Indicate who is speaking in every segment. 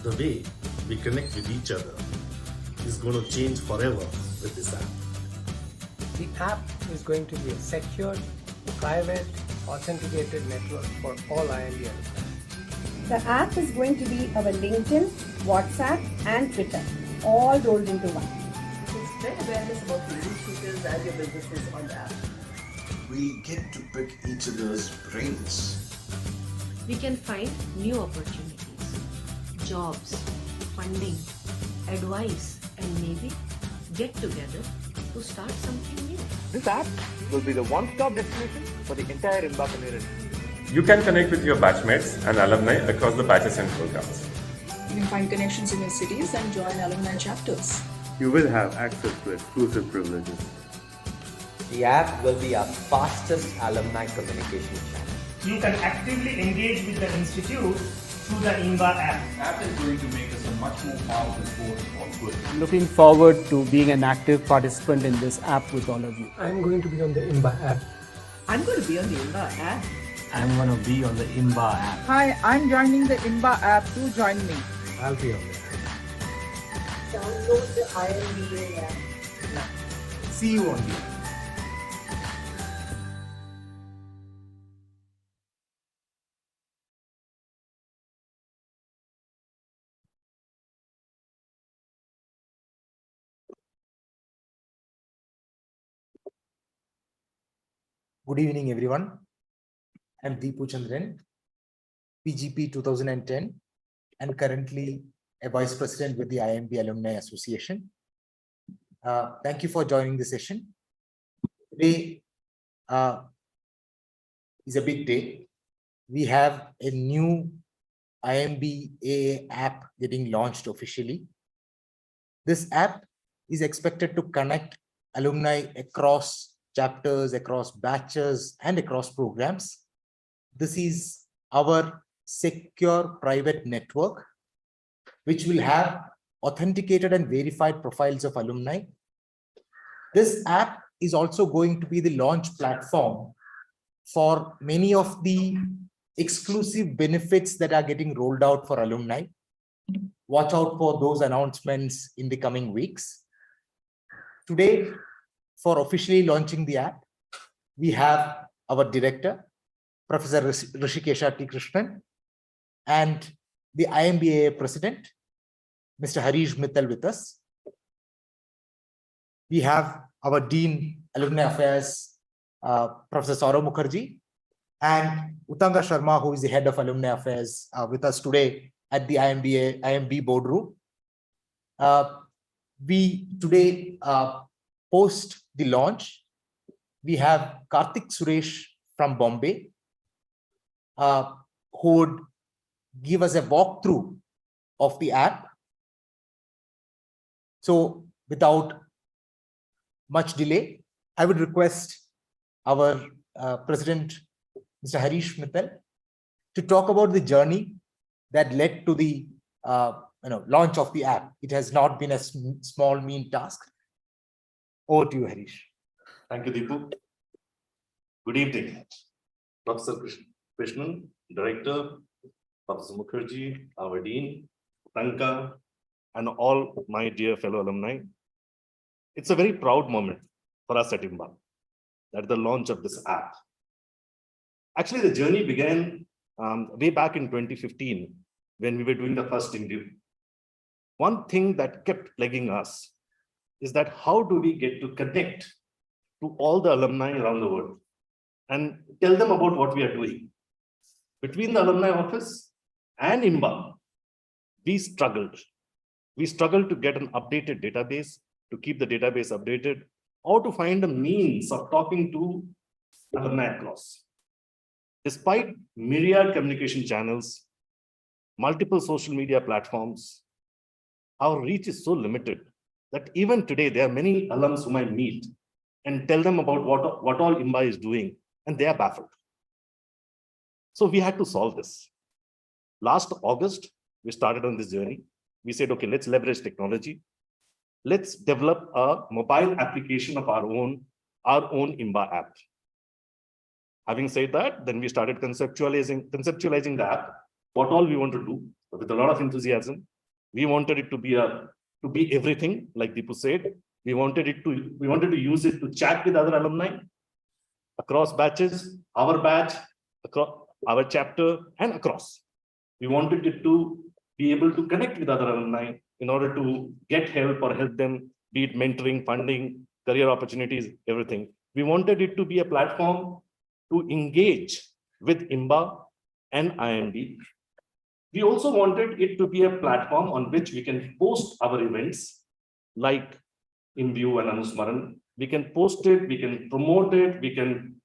Speaker 1: The way we connect with each other is going to change forever with this app.
Speaker 2: The app is going to be a secure, private, authenticated network for all IIMB alumni.
Speaker 3: The app is going to be our LinkedIn, WhatsApp, and Twitter, all rolled into one.
Speaker 4: To spread awareness about the initiatives and your businesses on the app.
Speaker 5: We get to pick each other's brains.
Speaker 6: We can find new opportunities, jobs, funding, advice, and maybe get together to start something new.
Speaker 7: This app will be the one-stop destination for the entire IIMBAA community.
Speaker 8: You can connect with your batchmates and alumni across the batches and programs.
Speaker 9: You can find connections in your cities and join alumni chapters.
Speaker 10: You will have access to exclusive privileges.
Speaker 11: The app will be our fastest alumni communication channel.
Speaker 12: You can actively engage with the institute through the IIMBAA app.
Speaker 13: The app is going to make us a much more powerful force for good.
Speaker 14: Looking forward to being an active participant in this app with all of you.
Speaker 2: I'm going to be on the IIMBAA app.
Speaker 4: I'm going to be on the IIMBAA app.
Speaker 14: I'm going to be on the IIMBAA app.
Speaker 15: Hi, I'm joining the IIMBAA app. Do join me.
Speaker 2: I'll be on there.
Speaker 4: Download the IIMBAA app.
Speaker 2: See you on the app.
Speaker 16: Good evening, everyone. I'm Deepu Chandran, PGP 2010, and currently a Vice President with the IIMB Alumni Association. Thank you for joining the session. Today is a big day. We have a new IIMBAA app getting launched officially. This app is expected to connect alumni across chapters, across batches, and across programs. This is our secure private network, which will have authenticated and verified profiles of alumni. This app is also going to be the launch platform for many of the exclusive benefits that are getting rolled out for alumni. Watch out for those announcements in the coming weeks. Today, for officially launching the app, we have our director, Professor Rishikesha T. Krishnan, and the IIMBAA president, Mr. Harish Mittal, with us. We have our Dean, Alumni Affairs, Professor Sourav Mukherji, and Utanka Sarma, who is the head of Alumni Affairs, with us today at the IIMB boardroom. We today, post the launch, we have Kartik Suresh from Bombay, who would give us a walkthrough of the app. So without much delay, I would request our President, Mr. Harish Mittal, to talk about the journey that led to the launch of the app. It has not been a small, mean task. Over to you, Harish.
Speaker 1: Thank you, Deepu. Good evening. Professor Krishnan, Director, Professor Mukherji, our Dean, Utanka, and all my dear fellow alumni. It's a very proud moment for us at IIMBAA, that the launch of this app. Actually, the journey began way back in 2015, when we were doing the first interview. One thing that kept plaguing us is that how do we get to connect to all the alumni around the world and tell them about what we are doing. Between the alumni office and IIMBAA, we struggled. We struggled to get an updated database, to keep the database updated, or to find a means of talking to alumni across. Despite myriad communication channels, multiple social media platforms, our reach is so limited that even today, there are many alums whom I meet and tell them about what all IIMBAA is doing, and they are baffled. So we had to solve this. Last August, we started on this journey. We said, okay, let's leverage technology. Let's develop a mobile application of our own IIMBAA app. Having said that, then we started conceptualizing the app, what all we want to do with a lot of enthusiasm. We wanted it to be everything, like Deepu said. We wanted to use it to chat with other alumni across batches, our batch, across our chapter, and across. We wanted it to be able to connect with other alumni in order to get help or help them, be it mentoring, funding, career opportunities, everything. We wanted it to be a platform to engage with IIMBAA and IIMB. We also wanted it to be a platform on which we can post our events like IIMBAA and Anusmaran. We can post it, we can promote it, we can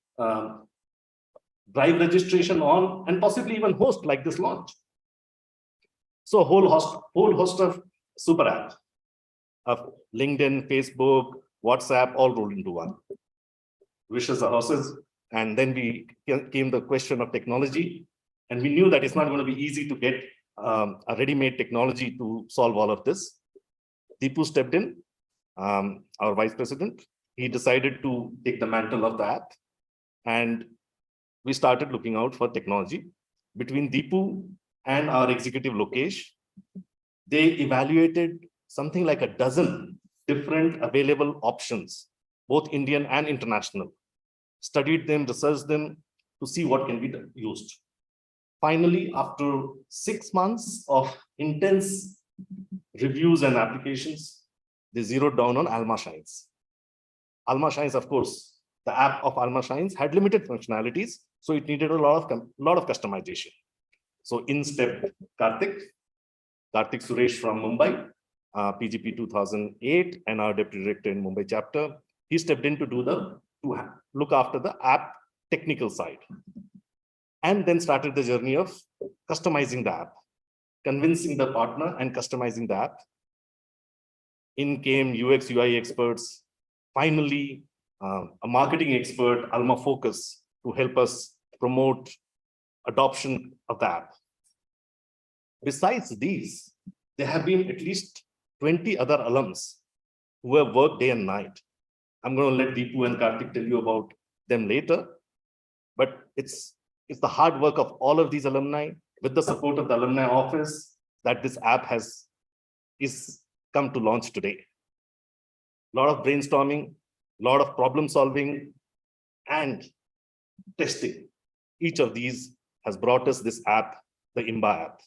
Speaker 1: drive registration on, and possibly even host like this launch. So whole host of super app of LinkedIn, Facebook, WhatsApp, all rolled into one. Wishes are horses. And then came the question of technology. And we knew that it's not going to be easy to get a ready-made technology to solve all of this. Deepu stepped in, our vice president. He decided to take the mantle of the app. And we started looking out for technology. Between Deepu and our executive Lokesh, they evaluated something like a dozen different available options, both Indian and international, studied them, researched them to see what can be used. Finally, after 6 months of intense reviews and applications, they zeroed down on Alma Shines. Alma Shines, of course, the app of Alma Shines had limited functionalities, so it needed a lot of customization. So in stepped Kartik Suresh from Mumbai, PGP 2008, and our deputy director in Mumbai chapter. He stepped in to look after the app technical side, and then started the journey of customizing the app, convincing the partner and customizing the app. In came UX UI experts, finally a marketing expert, Alma Focus, to help us promote adoption of the app. Besides these, there have been at least 20 other alums who have worked day and night. I'm going to let Deepu and Kartik tell you about them later, but it's the hard work of all of these alumni with the support of the alumni office that this app is come to launch today. A lot of brainstorming, a lot of problem solving and testing. Each of these has brought us this app, the IIMBAA app.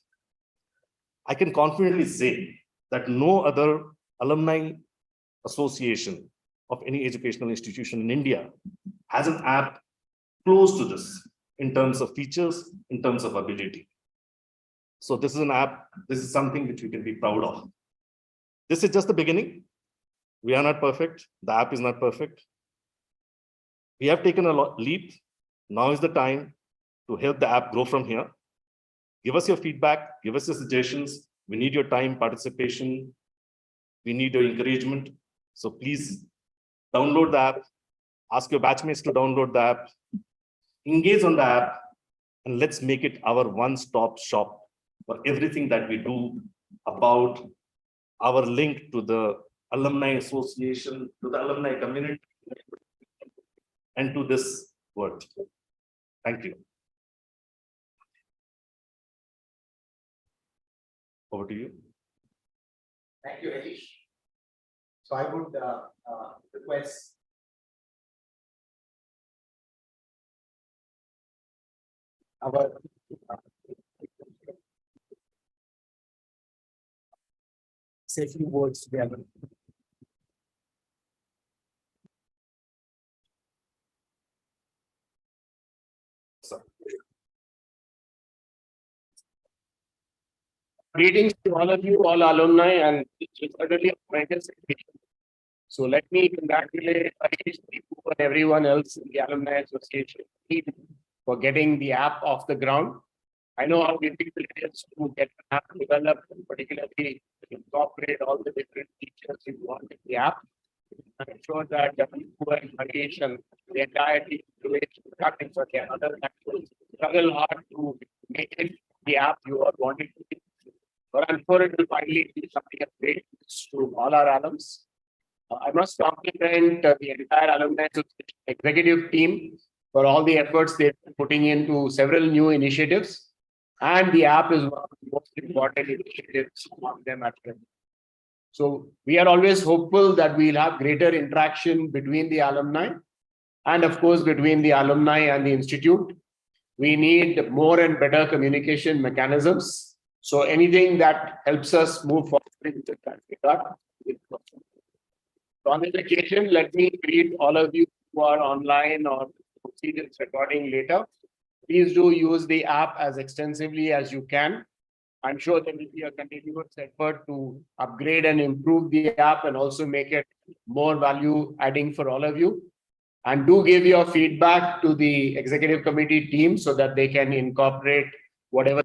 Speaker 1: I can confidently say that no other alumni association of any educational institution in India has an app close to this in terms of features, in terms of ability. So this is an app, this is something which we can be proud of. This is just the beginning. We are not perfect. The app is not perfect. We have taken a leap. Now is the time to help the app grow from here. Give us your feedback, give us your suggestions. We need your time, participation. We need your encouragement. So please download the app, ask your batchmates to download the app, engage on the app, and let's make it our one-stop shop for everything that we do about our link to the alumni association, to the alumni community, and to this world. Thank you. Over to you.
Speaker 16: Thank you, Harish. So I would request our say a few words together.
Speaker 17: Greetings to all of you, all alumni, and it's certainly a tremendous occasion. So let me congratulate Harish, Deepu, and everyone else in the Alumni Association for getting the app off the ground. I know how difficult it is to get an app developed, and particularly incorporate all the different features you want in the app. I'm sure that Deepu and Harish and the entire team struggle hard to make it the app you are wanting to be. But I'm sure it will finally be something of great to all our alums. I must compliment the entire Alumni executive team for all the efforts they're putting into several new initiatives. And the app is one of the most important initiatives among them at present. So we are always hopeful that we'll have greater interaction between the alumni and of course between the alumni and the institute. We need more and better communication mechanisms. So anything that helps us move forward in that regard. So on this occasion, let me greet all of you who are online or see this recording later. Please do use the app as extensively as you can. I'm sure there will be a continuous effort to upgrade and improve the app and also make it more value adding for all of you. And do give your feedback to the executive committee team so that they can incorporate whatever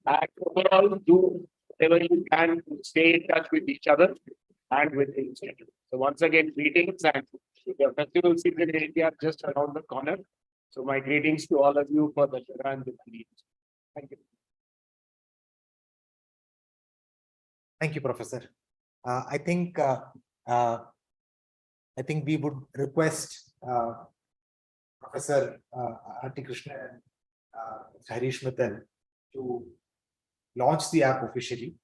Speaker 17: and overall do whatever you can to stay in touch with each other and with the institute. So once again, greetings, and the festival season in India just around the corner. So my greetings to all of you for the Chandran. Thank you.
Speaker 16: Thank you, Professor. I think we would request Professor Kartik Krishnan and Harish Mittal to launch the app officially.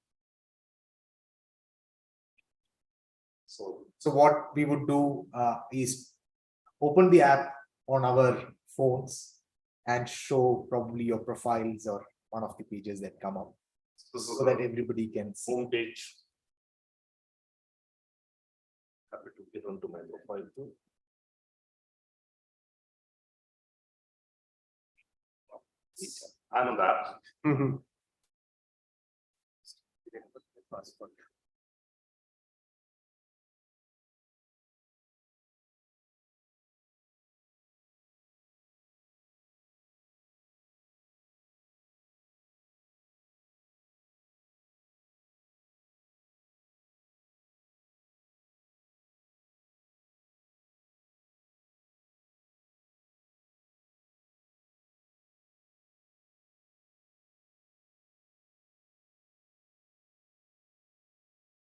Speaker 16: So what we would do is open the app on our phones and show probably your profiles or one of the pages that come up so that everybody can see.
Speaker 1: Home page. Happy to get onto my profile too. I'm on that.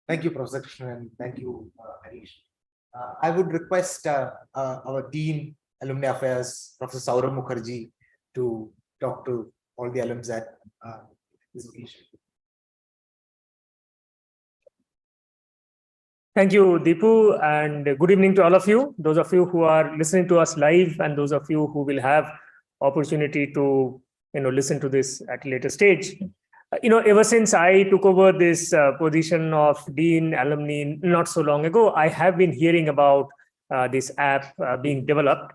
Speaker 16: Thank you, Professor Krishnan, and thank you, Harish. I would request our Dean, Alumni Affairs, Professor Sourav Mukherji, to talk to all the alums at this occasion.
Speaker 12: Thank you, Deepu, and good evening to all of you. Those of you who are listening to us live, and those of you who will have opportunity to listen to this at a later stage. Ever since I took over this position of Dean Alumni not so long ago, I have been hearing about this app being developed.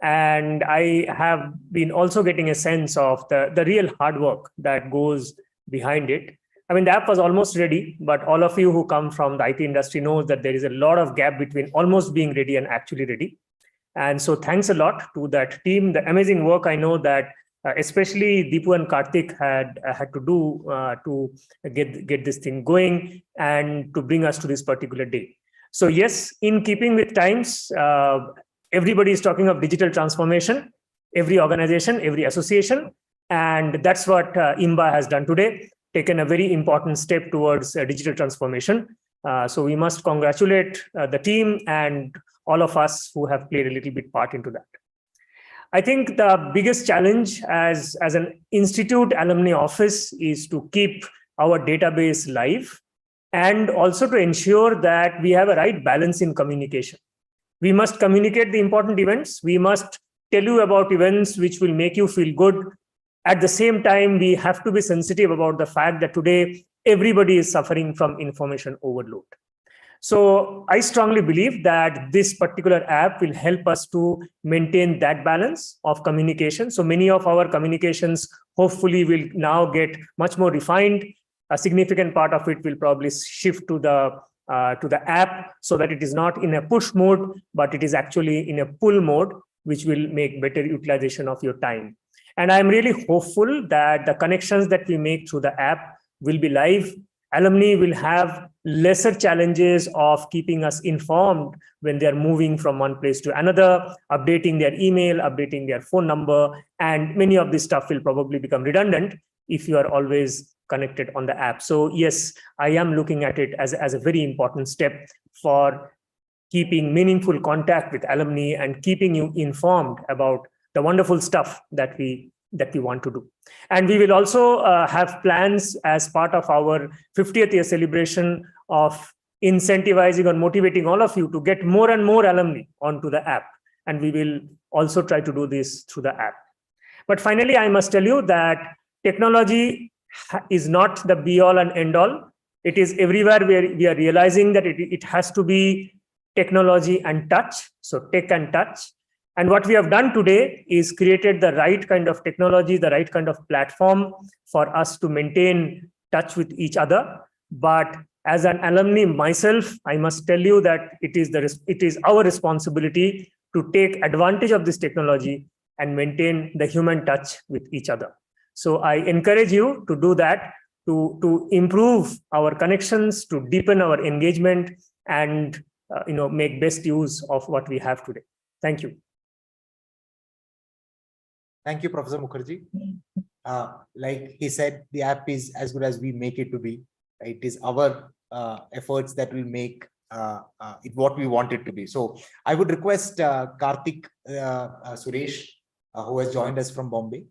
Speaker 12: And I have been also getting a sense of the real hard work that goes behind it. I mean, the app was almost ready, but all of you who come from the IT industry knows that there is a lot of gap between almost being ready and actually ready. And so thanks a lot to that team, the amazing work I know that especially Deepu and Kartik had to do to get this thing going and to bring us to this particular day. So yes, in keeping with times, everybody is talking of digital transformation, every organization, every association, and that's what IIMBAA has done today, taken a very important step towards digital transformation. So we must congratulate the team and all of us who have played a little bit part into that. I think the biggest challenge as an institute alumni office is to keep our database live and also to ensure that we have a right balance in communication. We must communicate the important events. We must tell you about events which will make you feel good. At the same time, we have to be sensitive about the fact that today everybody is suffering from information overload. So I strongly believe that this particular app will help us to maintain that balance of communication. So many of our communications hopefully will now get much more refined. A significant part of it will probably shift to the app so that it is not in a push mode, but it is actually in a pull mode, which will make better utilization of your time. And I'm really hopeful that the connections that we make through the app will be live. Alumni will have lesser challenges of keeping us informed when they are moving from one place to another, updating their email, updating their phone number, and many of this stuff will probably become redundant if you are always connected on the app. So yes, I am looking at it as a very important step for keeping meaningful contact with alumni and keeping you informed about the wonderful stuff that we that we want to do. And we will also have plans as part of our 50th year celebration of incentivizing or motivating all of you to get more and more alumni onto the app. And we will also try to do this through the app. But finally, I must tell you that technology is not the be all and end all. It is everywhere where we are realizing that it has to be technology and touch, so tech and touch. And what we have done today is created the right kind of technology, the right kind of platform for us to maintain touch with each other. But as an alumni myself, I must tell you that it is our responsibility to take advantage of this technology and maintain the human touch with each other. So I encourage you to do that, to improve our connections, to deepen our engagement, and make best use of what we have today. Thank you.
Speaker 16: Thank you, Professor Mukherjee. Like he said, the app is as good as we make it to be. It is our efforts that will make it what we want it to be. So I would request Kartik Suresh, who has joined us from Bombay,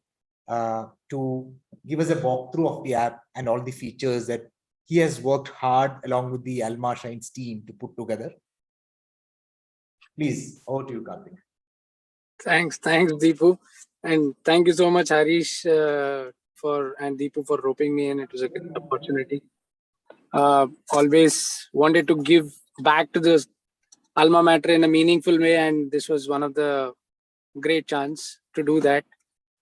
Speaker 16: to give us a walkthrough of the app and all the features that he has worked hard along with the IIMBAA Shines team to put together. Please, over to you, Kartik.
Speaker 18: Thanks, Deepu. And thank you so much, Harish, and Deepu for roping me in. It was a good opportunity. Always wanted to give back to the alma mater in a meaningful way, and this was one of the great chance to do that.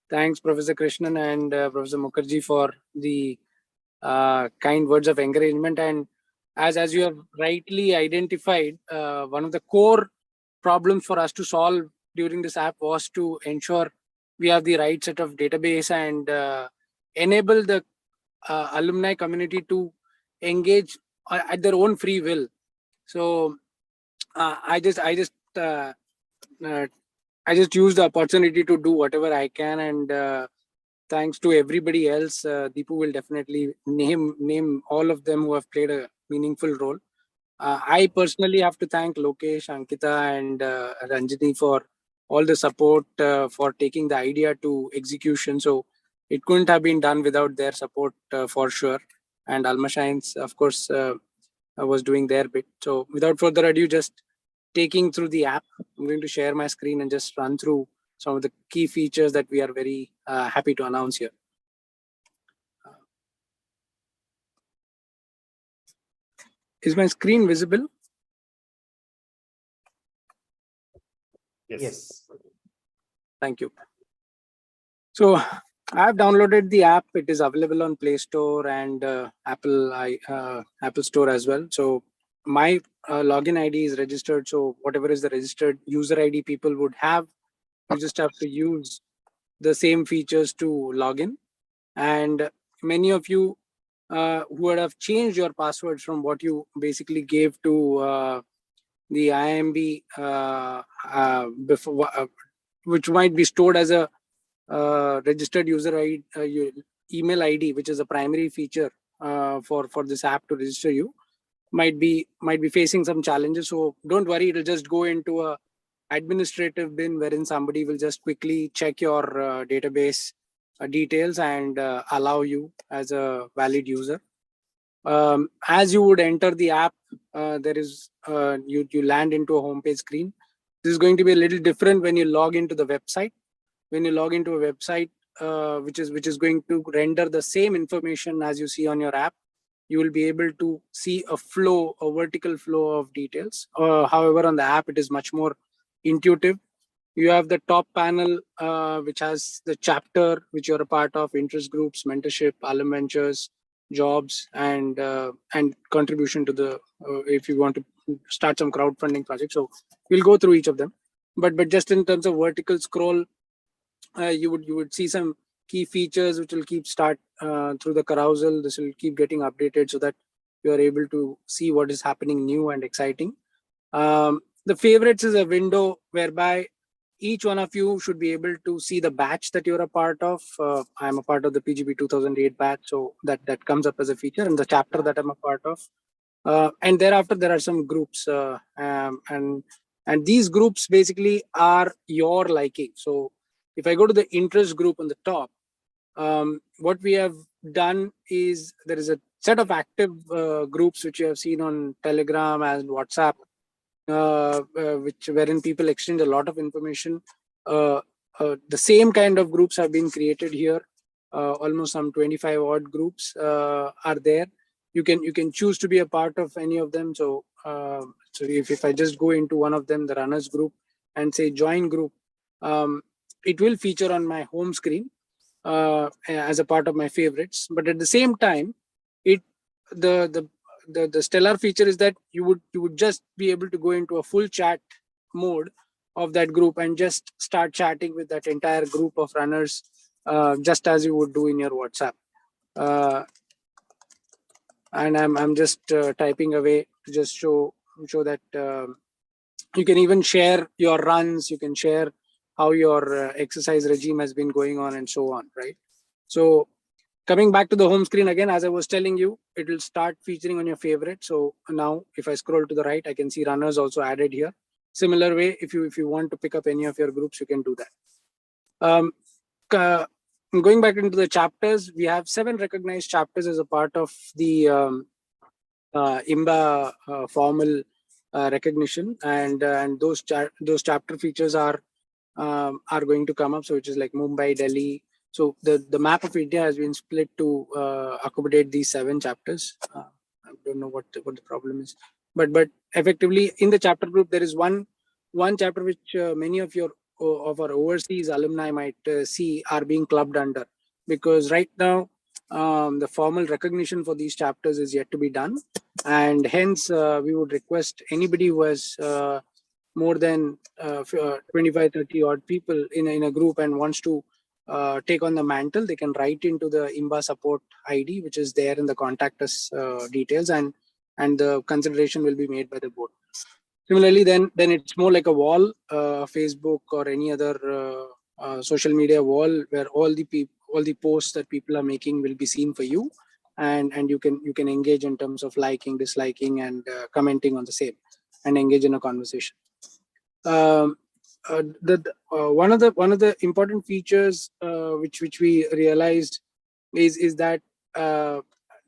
Speaker 18: Thanks, Professor Krishnan and Professor Mukherjee for the kind words of encouragement. And as you have rightly identified, one of the core problems for us to solve during this app was to ensure we have the right set of database and enable the alumni community to engage at their own free will. So I just use the opportunity to do whatever I can, and thanks to everybody else. Deepu will definitely name all of them who have played a meaningful role. I personally have to thank Lokesh, Ankita, and Ranjini for all the support for taking the idea to execution. So it couldn't have been done without their support for sure. And IIMBAA Shines, of course, was doing their bit. So without further ado, just taking through the app, I'm going to share my screen and just run through some of the key features that we are very happy to announce here. Is my screen visible?
Speaker 1: Yes.
Speaker 18: Thank you. So I've downloaded the app. It is available on Play Store and Apple Store as well. So my login ID is registered. So whatever is the registered user ID people would have, you just have to use the same features to log in. And many of you who would have changed your passwords from what you basically gave to the IIMB before, which might be stored as a registered user ID, email ID, which is a primary feature for this app to register you, might be facing some challenges. So don't worry, it'll just go into a administrative bin wherein somebody will just quickly check your database details and allow you as a valid user. As you would enter the app, there is you land into a homepage screen. This is going to be a little different when you log into the website. When you log into a website, which is going to render the same information as you see on your app, you will be able to see a vertical flow of details. However, on the app, it is much more intuitive. You have the top panel, which has the chapter which you're a part of, interest groups, mentorship, alum ventures, jobs, and contribution to the if you want to start some crowdfunding project. So we'll go through each of them, but just in terms of vertical scroll, you would see some key features which will keep through the carousel. This will keep getting updated so that you are able to see what is happening new and exciting. The favorites is a window whereby each one of you should be able to see the batch that you're a part of. I'm a part of the PGP 2008 batch, so that comes up as a feature, and the chapter that I'm a part of. And thereafter, there are some groups, and these groups basically are your liking. So if I go to the interest group on the top, what we have done is there is a set of active groups which you have seen on Telegram and WhatsApp, wherein people exchange a lot of information. The same kind of groups have been created here. Almost some 25 odd groups are there. You can choose to be a part of any of them. So if I just go into one of them, the runners group, and say join group, it will feature on my home screen as a part of my favorites. But at the same time, the stellar feature is that you would just be able to go into a full chat mode of that group and just start chatting with that entire group of runners, just as you would do in your WhatsApp. And I'm just typing away to just show that you can even share your runs, you can share how your exercise regime has been going on, and so on, right? So coming back to the home screen again, as I was telling you, it will start featuring on your favorite. So now if I scroll to the right, I can see runners also added here. Similar way, if you want to pick up any of your groups, you can do that. Going back into the chapters, we have 7 recognized chapters as a part of the IIMBAA formal recognition, and those chapter features are going to come up. So which is like Mumbai, Delhi. So the map of India has been split to accommodate these 7 chapters. I don't know what the problem is, but effectively in the chapter group there is one chapter which many of our overseas alumni might see are being clubbed under, because right now the formal recognition for these chapters is yet to be done, and hence we would request anybody who has more than 25-30 odd people in a group and wants to take on the mantle, they can write into the IIMBAA support ID, which is there in the contact us details, and the consideration will be made by the board. Similarly, then it's more like a wall, Facebook or any other social media wall, where all the posts that people are making will be seen for you, and you can engage in terms of liking, disliking, and commenting on the same, and engage in a conversation. One of the important features which we realized is that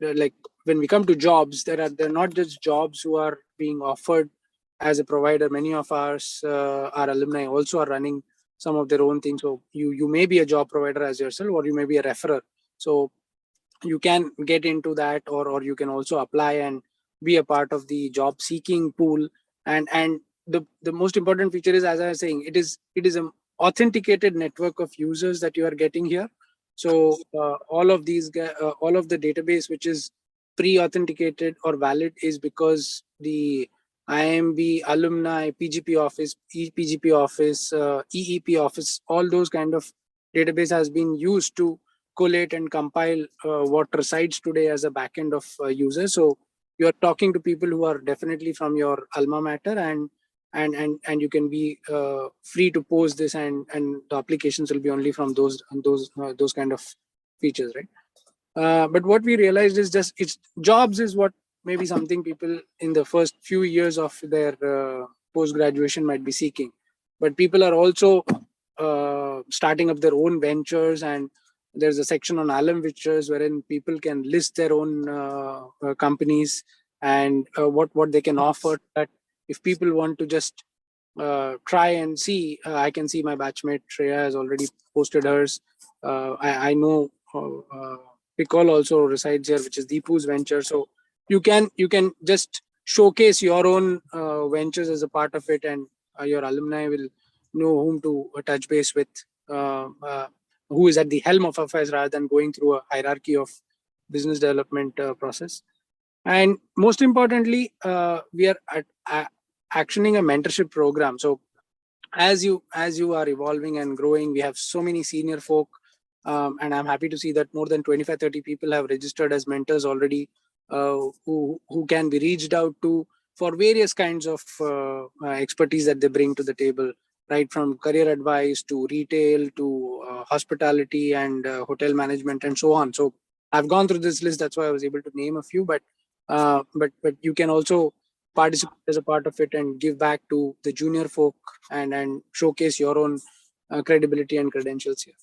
Speaker 18: like when we come to jobs, they're not just jobs who are being offered as a provider. Many of our alumni also are running some of their own things. So you may be a job provider as yourself, or you may be a referrer. So you can get into that, or you can also apply and be a part of the job seeking pool. And the most important feature is, as I was saying, it is an authenticated network of users that you are getting here. So all of the database which is pre-authenticated or valid is because the IIMB, Alumni, PGP office, ePGP office, EEP office, all those kind of database has been used to collate and compile what resides today as a backend of users. So you are talking to people who are definitely from your alma mater, and you can be free to post this, and the applications will be only from those kind of features, right? But what we realized is it's jobs is what maybe something people in the first few years of their post graduation might be seeking, but people are also starting up their own ventures, and there's a section on alum ventures wherein people can list their own companies and what they can offer. That if people want to just try and see, I can see my batchmate Shreya has already posted hers. I know Picol also resides here, which is Deepu's venture. So you can just showcase your own ventures as a part of it, and your alumni will know whom to touch base with, who is at the helm of affairs, rather than going through a hierarchy of business development process. And most importantly, we are actioning a mentorship program. So as you are evolving and growing, we have so many senior folk, and I'm happy to see that more than 25-30 people have registered as mentors already, who can be reached out to for various kinds of expertise that they bring to the table, right from career advice to retail to hospitality and hotel management and so on. So I've gone through this list, that's why I was able to name a few, but you can also participate as a part of it and give back to the junior folk and showcase your own credibility and credentials here.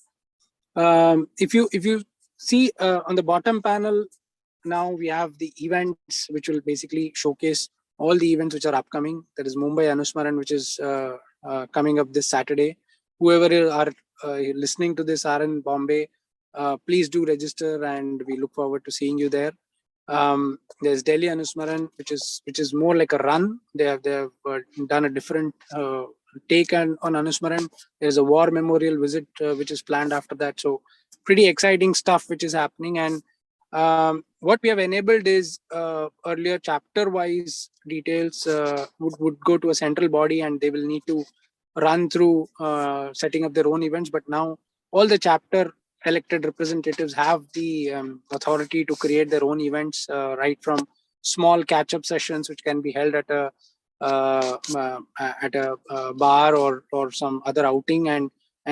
Speaker 18: If you see on the bottom panel, now we have the events which will basically showcase all the events which are upcoming. There is Mumbai Anusmaran, which is coming up this Saturday. Whoever are listening to this are in Bombay, please do register, and we look forward to seeing you there. There's Delhi Anusmaran, which is more like a run. They have done a different take on Anusmaran. There's a war memorial visit which is planned after that. So pretty exciting stuff which is happening. And what we have enabled is earlier chapter wise details would go to a central body, and they will need to run through setting up their own events. But now all the chapter elected representatives have the authority to create their own events, right from small catch-up sessions which can be held at a bar or some other outing, and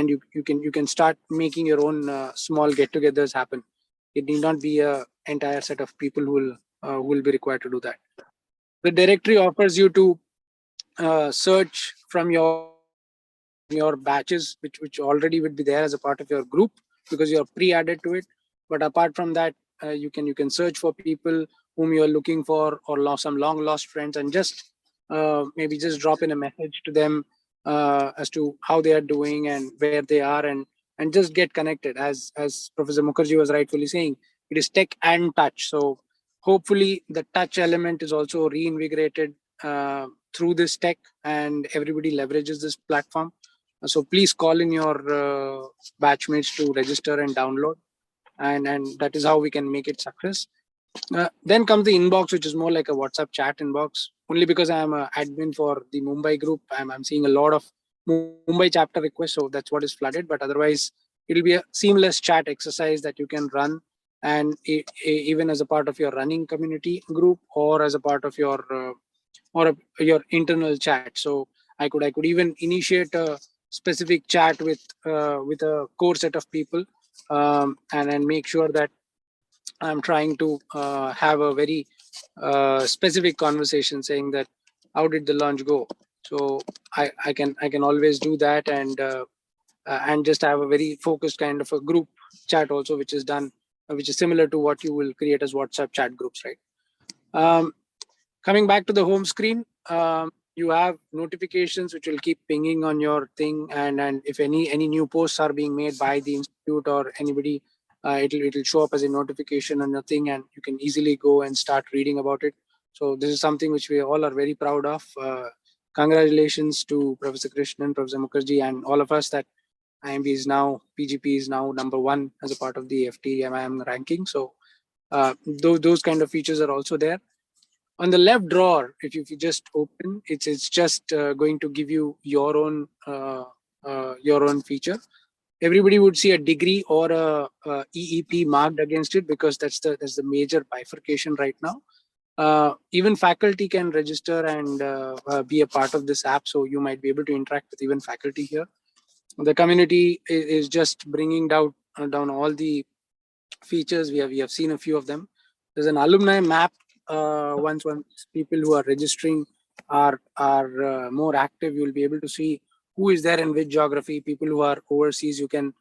Speaker 18: you can start making your own small get-togethers happen. It need not be a entire set of people who will be required to do that. The directory offers you to search from your batches which already would be there as a part of your group because you're pre-added to it. But apart from that, you can search for people whom you are looking for, or some long lost friends, and just maybe just drop in a message to them as to how they are doing and where they are, and just get connected. As Professor Mukherji was rightfully saying, it is tech and touch. So hopefully the touch element is also reinvigorated through this tech, and everybody leverages this platform. So please call in your batchmates to register and download, and that is how we can make it success. Then comes the inbox, which is more like a WhatsApp chat inbox. Only because I am an admin for the Mumbai group, I'm seeing a lot of Mumbai chapter requests, so that's what is flooded. But otherwise, it'll be a seamless chat exercise that you can run, and even as a part of your running community group, or as a part of your your internal chat. So I could even initiate a specific chat with a core set of people, and make sure that I'm trying to have a very specific conversation, saying that how did the launch go. So I can always do that, and just have a very focused kind of a group chat also, which is done, which is similar to what you will create as WhatsApp chat groups, right? Coming back to the home screen, you have notifications which will keep pinging on your thing, and if any new posts are being made by the institute or anybody, it'll show up as a notification on your thing, and you can easily go and start reading about it. So this is something which we all are very proud of. Congratulations to Professor Krishnan, Professor Mukherji, and all of us that IIMB is now, PGP is now #1 as a part of the FT-IIM ranking. So those kind of features are also there. On the left drawer, if you just open, it's just going to give you your own feature. Everybody would see a degree or a EEP marked against it, because that's the major bifurcation right now. Even faculty can register and be a part of this app, so you might be able to interact with even faculty here. The community is just bringing down all the features. We have seen a few of them. There's an alumni map. Once people who are registering are more active, you'll be able to see who is there in which geography. People who are overseas, you can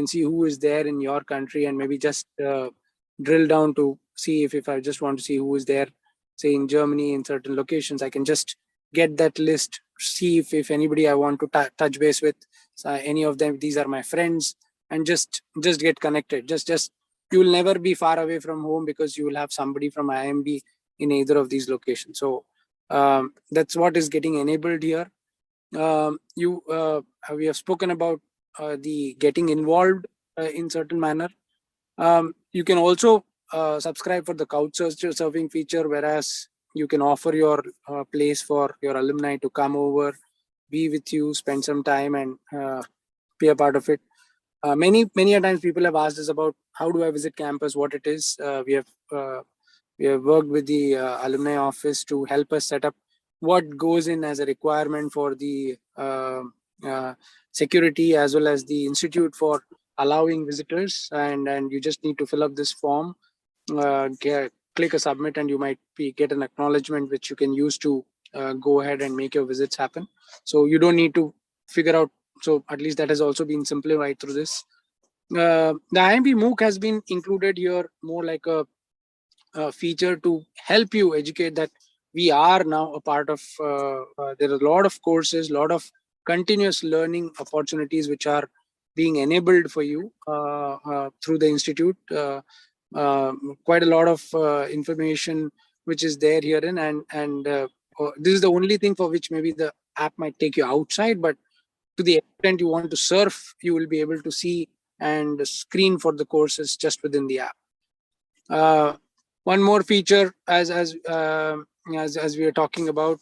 Speaker 18: see who is there in your country, and maybe just drill down to see if I just want to see who is there, say in Germany in certain locations. I can just get that list, see if anybody I want to touch base with, any of them, these are my friends, and just get connected. Just you will never be far away from home, because you will have somebody from IIMB in either of these locations. So that's what is getting enabled here. We have spoken about the getting involved in certain manner. You can also subscribe for the couch surfing feature, whereas you can offer your place for your alumni to come over, be with you, spend some time, and be a part of it. Many a times people have asked us about how do I visit campus, what it is. We have worked with the alumni office to help us set up what goes in as a requirement for the security, as well as the institute for allowing visitors, and you just need to fill up this form, click a submit, and you might get an acknowledgement which you can use to go ahead and make your visits happen. So you don't need to figure out. So at least that has also been simplified through this. The IIMB MOOC has been included here more like a feature to help you educate that we are now a part of, there are a lot of courses, a lot of continuous learning opportunities which are being enabled for you through the institute. Quite a lot of information which is there herein, and this is the only thing for which maybe the app might take you outside, but to the extent you want to surf, you will be able to see and screen for the courses just within the app. One more feature, as we are talking about,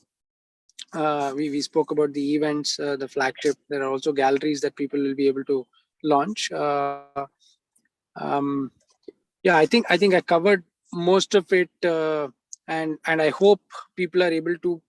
Speaker 18: we spoke about the events, the flagship. There are also galleries that people will be able to launch. Yeah, I think I covered most of it, and I hope people are able to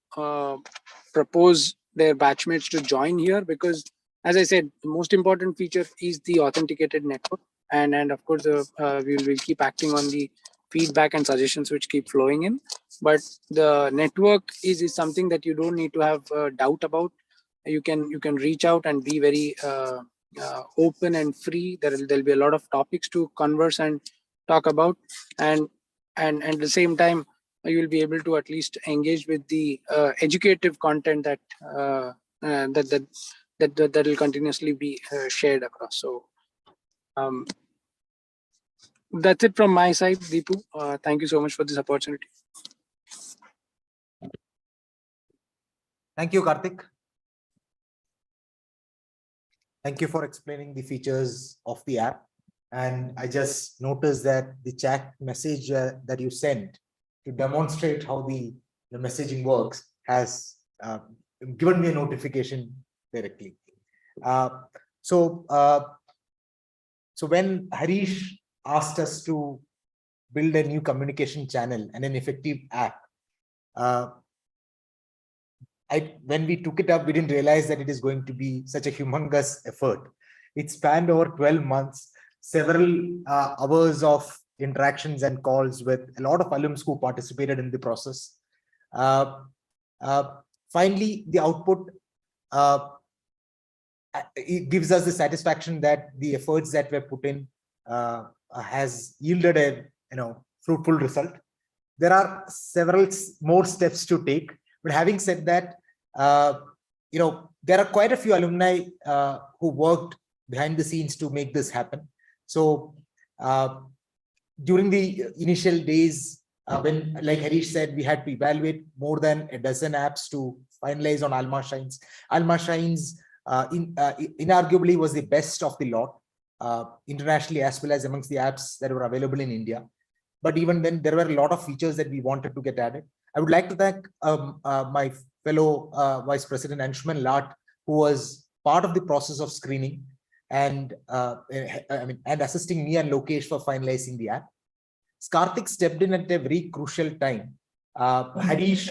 Speaker 18: propose their batchmates to join here, because, as I said, the most important feature is the authenticated network, and of course we will keep acting on the feedback and suggestions which keep flowing in. But the network is something that you don't need to have doubt about. You can reach out and be very open and free. There'll be a lot of topics to converse and talk about, and at the same time you will be able to at least engage with the educative content that that will continuously be shared across. So that's it from my side, Deepu. Thank you so much for this opportunity.
Speaker 16: Thank you, Kartik. Thank you for explaining the features of the app. And I just noticed that the chat message that you sent to demonstrate how the messaging works has given me a notification directly. So when Harish asked us to build a new communication channel and an effective app, when we took it up, we didn't realize that it is going to be such a humongous effort. It spanned over 12 months, several hours of interactions and calls with a lot of alums who participated in the process. Finally, the output it gives us the satisfaction that the efforts that were put in has yielded a fruitful result. There are several more steps to take, but having said that, there are quite a few alumni who worked behind the scenes to make this happen. So during the initial days, when, like Harish said, we had to evaluate more than a dozen apps to finalize on Alma Shines. Alma Shines inarguably was the best of the lot, internationally as well as amongst the apps that were available in India. But even then, there were a lot of features that we wanted to get added. I would like to thank my fellow Vice President Anshuman Lat, who was part of the process of screening and assisting me and Lokesh for finalizing the app. Kartik stepped in at a very crucial time. Harish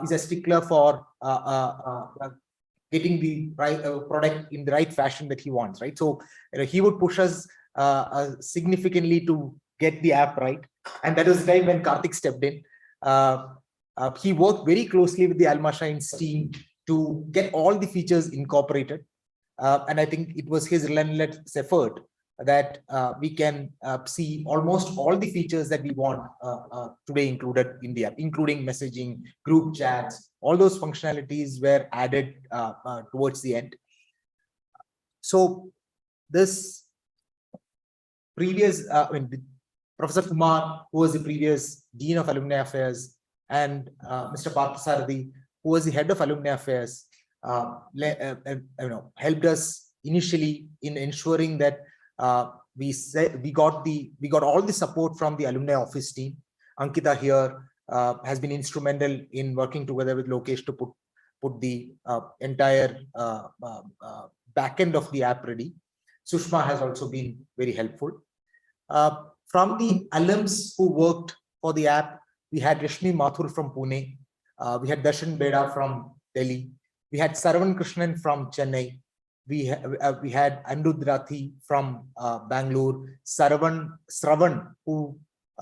Speaker 16: is a stickler for getting the right product in the right fashion that he wants, right? So he would push us significantly to get the app right. And that was the time when Kartik stepped in. He worked very closely with the Alma Shines team to get all the features incorporated. And I think it was his relentless effort that we can see almost all the features that we want today included in the app, including messaging, group chats. All those functionalities were added towards the end. So this previous, Professor Kumar, who was the previous Dean of Alumni Affairs, and Mr. Parthasarathi, who was the Head of Alumni Affairs, helped us initially in ensuring that we got all the support from the alumni office team. Ankita here has been instrumental in working together with Lokesh to put the entire back end of the app ready. Sushma has also been very helpful. From the alums who worked for the app, we had Rashmi Mathur from Pune, we had Darshan Beda from Delhi, we had Sarvan Krishnan from Chennai, we had Anirudh Rathi from Bangalore, Shravan, who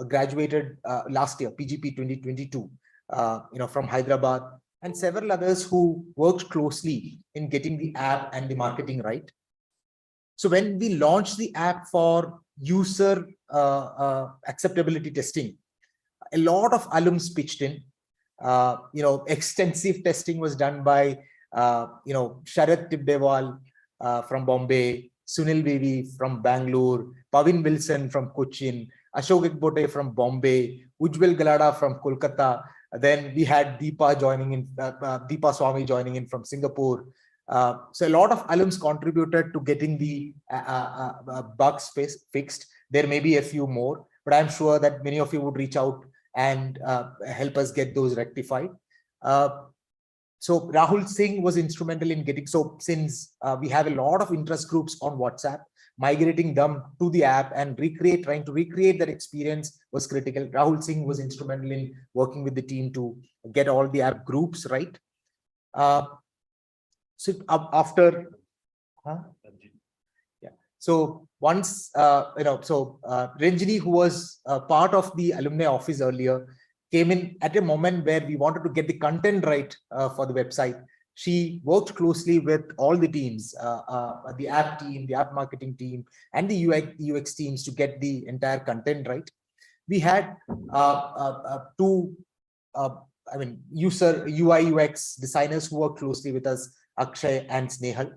Speaker 16: graduated last year, PGP 2022, from Hyderabad, and several others who worked closely in getting the app and the marketing right. So when we launched the app for user acceptability testing, a lot of alums pitched in. Extensive testing was done by Sharat Tibdewal from Bombay, Sunil Vivi from Bangalore, Pavin Wilson from Cochin, Ashok Ekbote from Bombay, Ujjwal Galada from Kolkata. Then we had Deepa joining in, Deepa Swami joining in from Singapore. So a lot of alums contributed to getting the bugs fixed. There may be a few more, but I'm sure that many of you would reach out and help us get those rectified. So Rahul Singh was instrumental in getting, so since we have a lot of interest groups on WhatsApp, migrating them to the app and trying to recreate that experience was critical. Rahul Singh was instrumental in working with the team to get all the app groups right. So after, so once, Ranjini, who was part of the alumni office earlier, came in at a moment where we wanted to get the content right for the website. She worked closely with all the teams, the app team, the app marketing team, and the UX teams to get the entire content right. We had two, user UI UX designers who worked closely with us, Akshay and Snehal.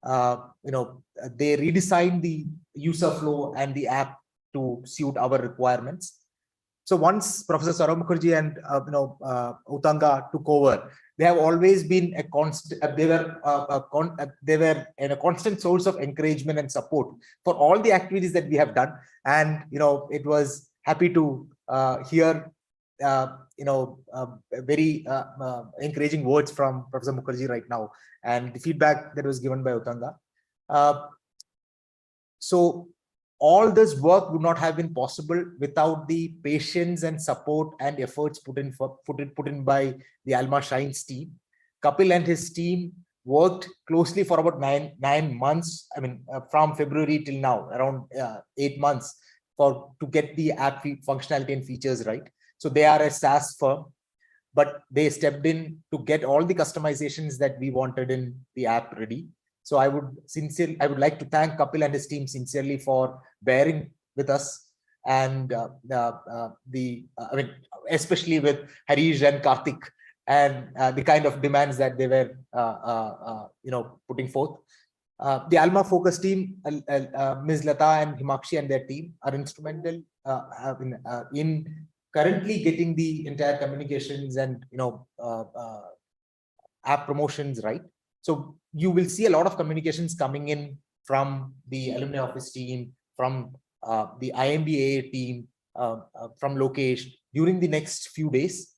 Speaker 16: They redesigned the user flow and the app to suit our requirements. So once Professor Sourav Mukherji and Utanka took over, they have always been a constant. They were a constant source of encouragement and support for all the activities that we have done. And it was happy to hear very encouraging words from Professor Mukherji right now, and the feedback that was given by Utanka. So all this work would not have been possible without the patience and support and efforts put in by the IIMBAA Shines team. Kapil and his team worked closely for about nine months. From February till now, around 8 months to get the app functionality and features right. So they are a SaaS firm, but they stepped in to get all the customizations that we wanted in the app ready. So I would like to thank Kapil and his team sincerely for bearing with us, and especially with Harish and Kartik, and the kind of demands that they were putting forth. The Alma focus team, Ms. Lata and Himakshi and their team are instrumental in currently getting the entire communications and app promotions right. So you will see a lot of communications coming in from the alumni office team, from the IIMBAA team, from Lokesh during the next few days,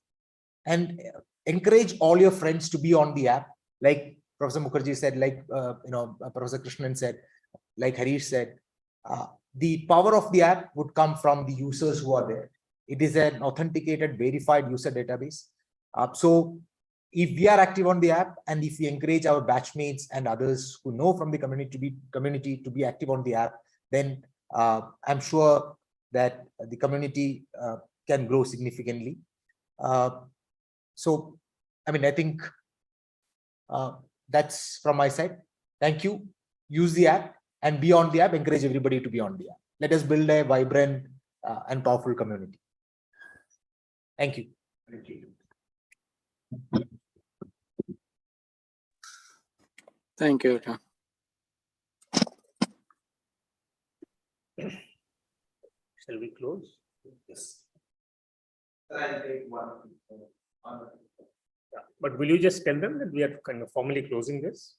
Speaker 16: and encourage all your friends to be on the app. Like Professor Mukherji said, like Professor Krishnan said, like Harish said, the power of the app would come from the users who are there. It is an authenticated, verified user database. So if we are active on the app, and if we encourage our batchmates and others who know from the community to be active on the app, then I'm sure that the community can grow significantly. So, I think that's from my side. Thank you. Use the app and be on the app. Encourage everybody to be on the app. Let us build a vibrant and powerful community. Thank you.
Speaker 1: Thank you.
Speaker 18: Thank you.
Speaker 12: Shall we close?
Speaker 1: Yes.
Speaker 5: I'll take one.
Speaker 12: Yeah. But will you just tell them that we are kind of formally closing this?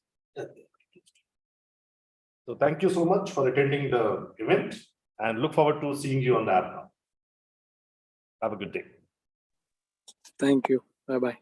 Speaker 1: So thank you so much for attending the event, and look forward to seeing you on the app now. Have a good day.
Speaker 18: Thank you. Bye-bye.